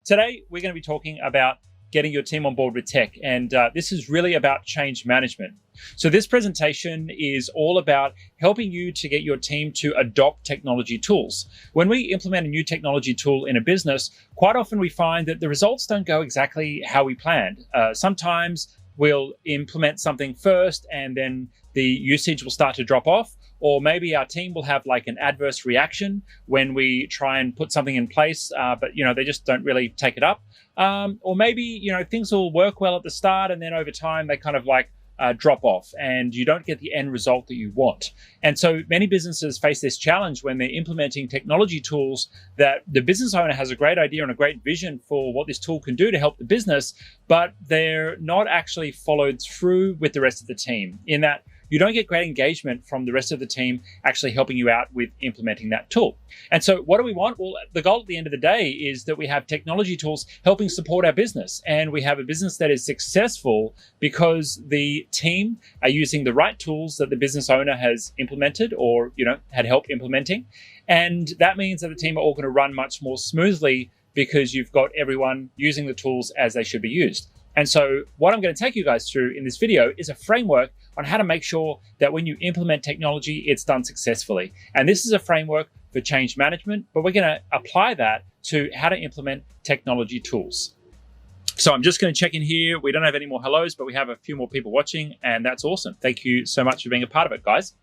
Today, we're going to be talking about getting your team on board with tech. And this is really about change management. So this presentation is all about helping you to get your team to adopt technology tools. When we implement a new technology tool in a business, quite often we find that the results don't go exactly how we planned. Sometimes we'll implement something first and then the usage will start to drop off. Or maybe our team will have like an adverse reaction when we try and put something in place, but they just don't really take it up. Or maybe things will work well at the start, and then over time they kind of like drop off, and you don't get the end result that you want. And so many businesses face this challenge when they're implementing technology tools that the business owner has a great idea and a great vision for what this tool can do to help the business, but they're not actually followed through with the rest of the team, in that you don't get great engagement from the rest of the team actually helping you out with implementing that tool. And so what do we want? Well, the goal at the end of the day is that we have technology tools helping support our business. And we have a business that is successful because the team are using the right tools that the business owner has implemented or, had help implementing. And that means that the team are all going to run much more smoothly because you've got everyone using the tools as they should be used. And so what I'm going to take you guys through in this video is a framework on how to make sure that when you implement technology, it's done successfully. And this is a framework for change management, but we're going to apply that to how to implement technology tools. So I'm just going to check in here. We don't have any more hellos, but we have a few more people watching, and that's awesome. Thank you so much for being a part of it, guys.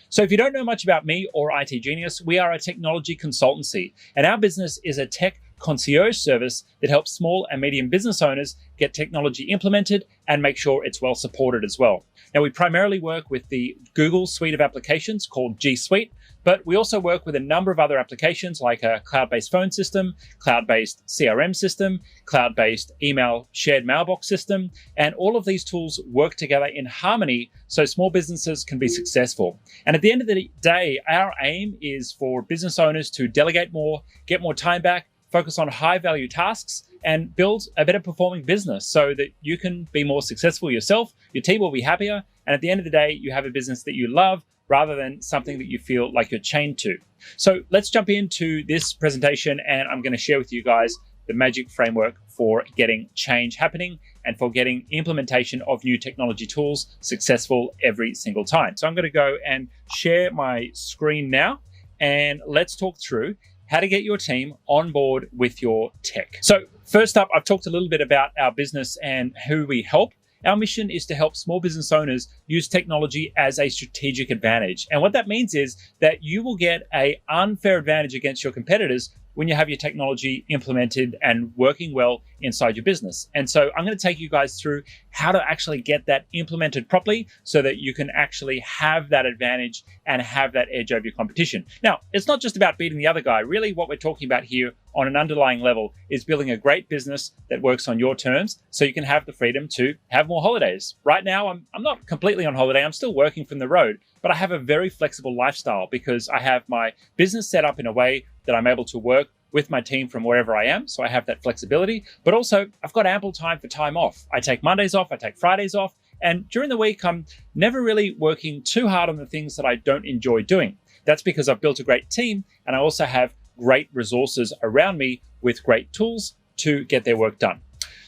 So if you don't know much about me or itGenius, we are a technology consultancy, and our business is a tech concierge service that helps small and medium business owners get technology implemented and make sure it's well supported as well. Now, we primarily work with the Google suite of applications called G Suite, but we also work with a number of other applications like a cloud-based phone system, cloud-based CRM system, cloud-based email shared mailbox system, and all of these tools work together in harmony so small businesses can be successful. And at the end of the day, our aim is for business owners to delegate more, get more time back, focus on high value tasks, and build a better performing business so that you can be more successful yourself, your team will be happier, and at the end of the day, you have a business that you love rather than something that you feel like you're chained to. So let's jump into this presentation, and I'm going to share with you guys the magic framework for getting change happening and for getting implementation of new technology tools successful every single time. So I'm going to go and share my screen now, and let's talk through how to get your team on board with your tech. So first up, I've talked a little bit about our business and who we help. Our mission is to help small business owners use technology as a strategic advantage. And what that means is that you will get an unfair advantage against your competitors when you have your technology implemented and working well inside your business. And so I'm going to take you guys through how to actually get that implemented properly so that you can actually have that advantage and have that edge over your competition. Now, it's not just about beating the other guy. Really, what we're talking about here on an underlying level is building a great business that works on your terms so you can have the freedom to have more holidays. Right now, I'm not completely on holiday. I'm still working from the road, but I have a very flexible lifestyle because I have my business set up in a way that I'm able to work with my team from wherever I am. So I have that flexibility, but also I've got ample time for time off. I take Mondays off, I take Fridays off, and during the week, I'm never really working too hard on the things that I don't enjoy doing. That's because I've built a great team, and I also have great resources around me with great tools to get their work done.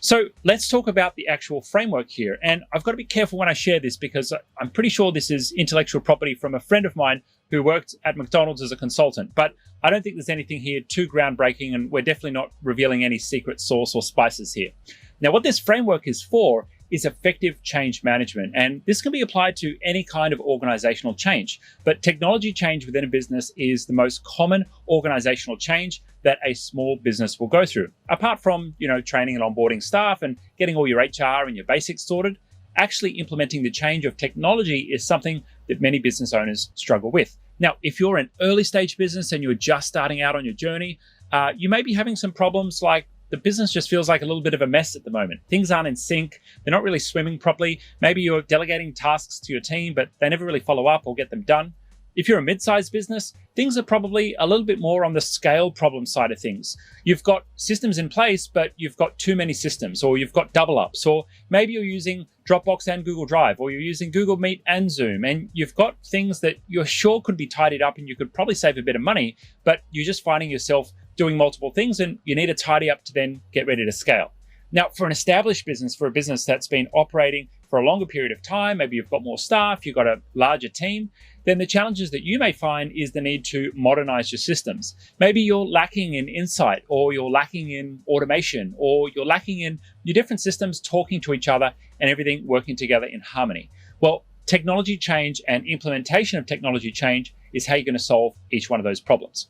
So let's talk about the actual framework here. And I've got to be careful when I share this because I'm pretty sure this is intellectual property from a friend of mine who worked at McDonald's as a consultant. But I don't think there's anything here too groundbreaking, and we're definitely not revealing any secret sauce or spices here. Now, what this framework is for is effective change management. And this can be applied to any kind of organizational change. But technology change within a business is the most common organizational change that a small business will go through. Apart from, training and onboarding staff and getting all your HR and your basics sorted, actually implementing the change of technology is something that many business owners struggle with. Now, if you're an early stage business and you're just starting out on your journey, you may be having some problems like the business just feels like a little bit of a mess at the moment. Things aren't in sync. They're not really swimming properly. Maybe you're delegating tasks to your team, but they never really follow up or get them done. If you're a mid-sized business, things are probably a little bit more on the scale problem side of things. You've got systems in place, but you've got too many systems, or you've got double ups, or maybe you're using Dropbox and Google Drive, or you're using Google Meet and Zoom, and you've got things that you're sure could be tidied up and you could probably save a bit of money, but you're just finding yourself doing multiple things, and you need to tidy up to then get ready to scale. Now, for an established business, for a business that's been operating for a longer period of time, maybe you've got more staff, you've got a larger team, then the challenges that you may find is the need to modernize your systems. Maybe you're lacking in insight, or you're lacking in automation, or you're lacking in your different systems talking to each other and everything working together in harmony. Well, technology change and implementation of technology change is how you're going to solve each one of those problems.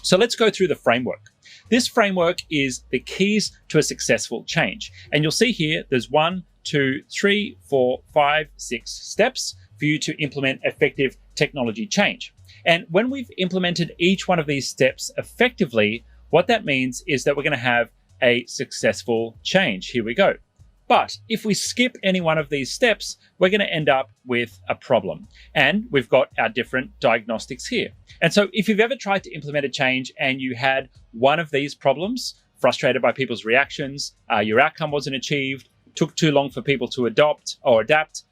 So let's go through the framework. This framework is the keys to a successful change. And you'll see here, there's 1, 2, 3, 4, 5, 6 steps for you to implement effective technology change. And when we've implemented each one of these steps effectively, what that means is that we're going to have a successful change. Here we go. But if we skip any one of these steps, we're going to end up with a problem. And we've got our different diagnostics here. And so if you've ever tried to implement a change and you had one of these problems, frustrated by people's reactions, your outcome wasn't achieved, took too long for people to adopt or adapt,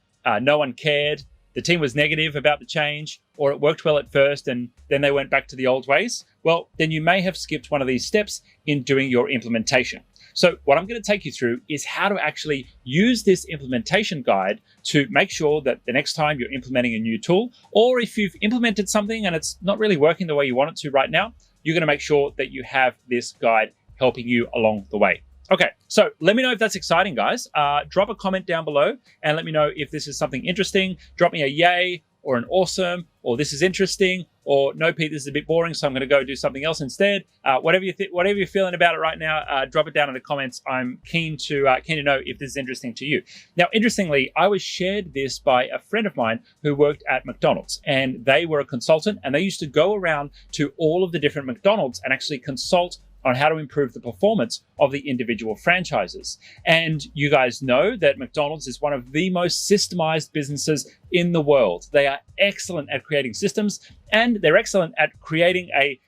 no one cared, the team was negative about the change, or it worked well at first and then they went back to the old ways, well, then you may have skipped one of these steps in doing your implementation. So what I'm going to take you through is how to actually use this implementation guide to make sure that the next time you're implementing a new tool, or if you've implemented something and it's not really working the way you want it to right now, you're going to make sure that you have this guide helping you along the way. Okay, so let me know if that's exciting, guys. Drop a comment down below and let me know if this is something interesting. Drop me a yay or an awesome, or this is interesting, or no, Pete, this is a bit boring, so I'm going to go do something else instead. Whatever you're feeling about it right now, drop it down in the comments. I'm keen to know if this is interesting to you. Now, interestingly, I was shared this by a friend of mine who worked at McDonald's, and they were a consultant, and they used to go around to all of the different McDonald's and actually consult on how to improve the performance of the individual franchises. And you guys know that McDonald's is one of the most systemized businesses in the world. They are excellent at creating systems, and they're excellent at creating a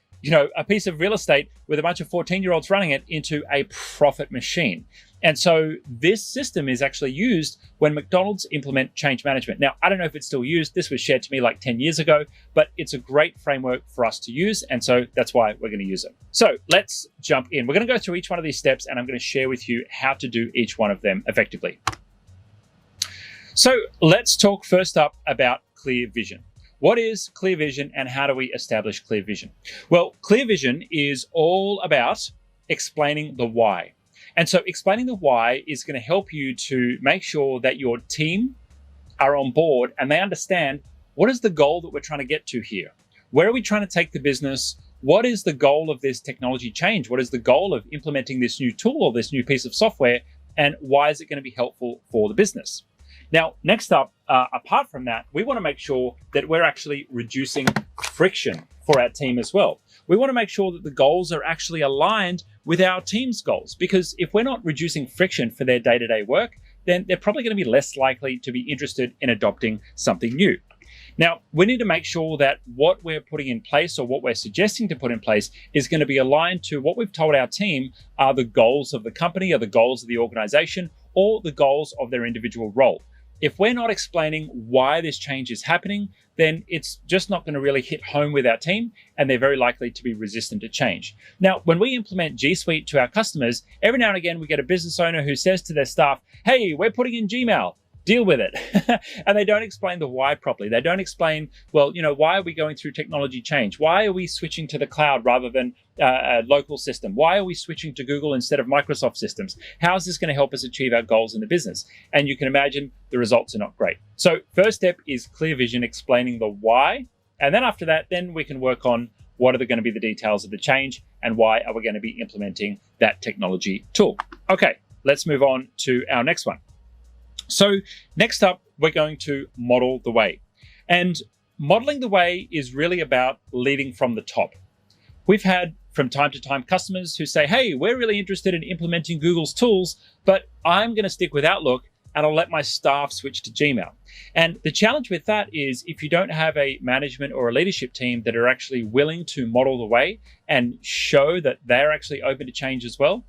piece of real estate with a bunch of 14-year-olds running it into a profit machine. And so this system is actually used when McDonald's implement change management. Now, I don't know if it's still used. This was shared to me like 10 years ago, but it's a great framework for us to use. And so that's why we're going to use it. So let's jump in. We're going to go through each one of these steps, and I'm going to share with you how to do each one of them effectively. So let's talk first up about clear vision. What is clear vision and how do we establish clear vision? Well, clear vision is all about explaining the why. And so explaining the why is going to help you to make sure that your team are on board and they understand what is the goal that we're trying to get to here. Where are we trying to take the business? What is the goal of this technology change? What is the goal of implementing this new tool or this new piece of software? And why is it going to be helpful for the business? Now, next up, apart from that, we want to make sure that we're actually reducing friction for our team as well. We want to make sure that the goals are actually aligned with our team's goals, because if we're not reducing friction for their day-to-day work, then they're probably going to be less likely to be interested in adopting something new. Now, we need to make sure that what we're putting in place or what we're suggesting to put in place is going to be aligned to what we've told our team are the goals of the company, or the goals of the organization, or the goals of their individual role. If we're not explaining why this change is happening, then it's just not going to really hit home with our team, and they're very likely to be resistant to change. Now, when we implement G Suite to our customers, every now and again, we get a business owner who says to their staff, hey, we're putting in Gmail. Deal with it. And they don't explain the why properly. They don't explain, well, why are we going through technology change? Why are we switching to the cloud rather than a local system? Why are we switching to Google instead of Microsoft systems? How is this going to help us achieve our goals in the business? And you can imagine the results are not great. So first step is clear vision, explaining the why. And then after that, then we can work on what are going to be the details of the change and why are we going to be implementing that technology tool. Okay, let's move on to our next one. So next up, we're going to model the way. And modeling the way is really about leading from the top. We've had from time to time customers who say, hey, we're really interested in implementing Google's tools, but I'm going to stick with Outlook and I'll let my staff switch to Gmail. And the challenge with that is if you don't have a management or a leadership team that are actually willing to model the way and show that they're actually open to change as well,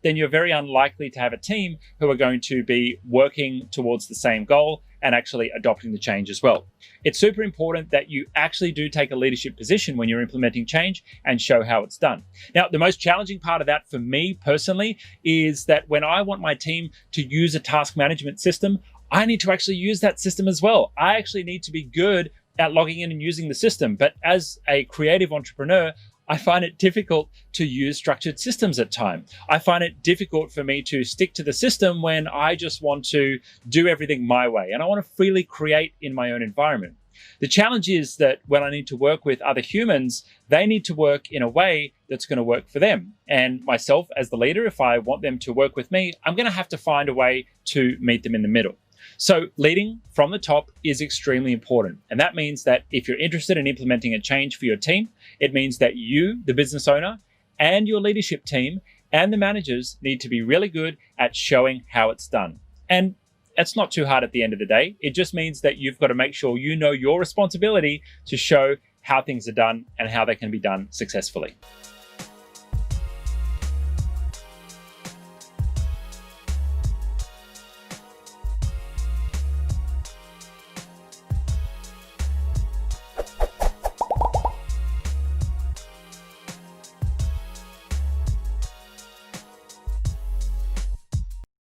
then you're very unlikely to have a team who are going to be working towards the same goal and actually adopting the change as well. It's super important that you actually do take a leadership position when you're implementing change and show how it's done. Now, the most challenging part of that for me personally is that when I want my team to use a task management system, I need to actually use that system as well. I actually need to be good at logging in and using the system. But as a creative entrepreneur, I find it difficult to use structured systems at times. I find it difficult for me to stick to the system when I just want to do everything my way and I want to freely create in my own environment. The challenge is that when I need to work with other humans, they need to work in a way that's going to work for them. And myself as the leader, if I want them to work with me, I'm going to have to find a way to meet them in the middle. So leading from the top is extremely important. And that means that if you're interested in implementing a change for your team, it means that you, the business owner, and your leadership team and the managers need to be really good at showing how it's done. And it's not too hard at the end of the day. It just means that you've got to make sure you know your responsibility to show how things are done and how they can be done successfully.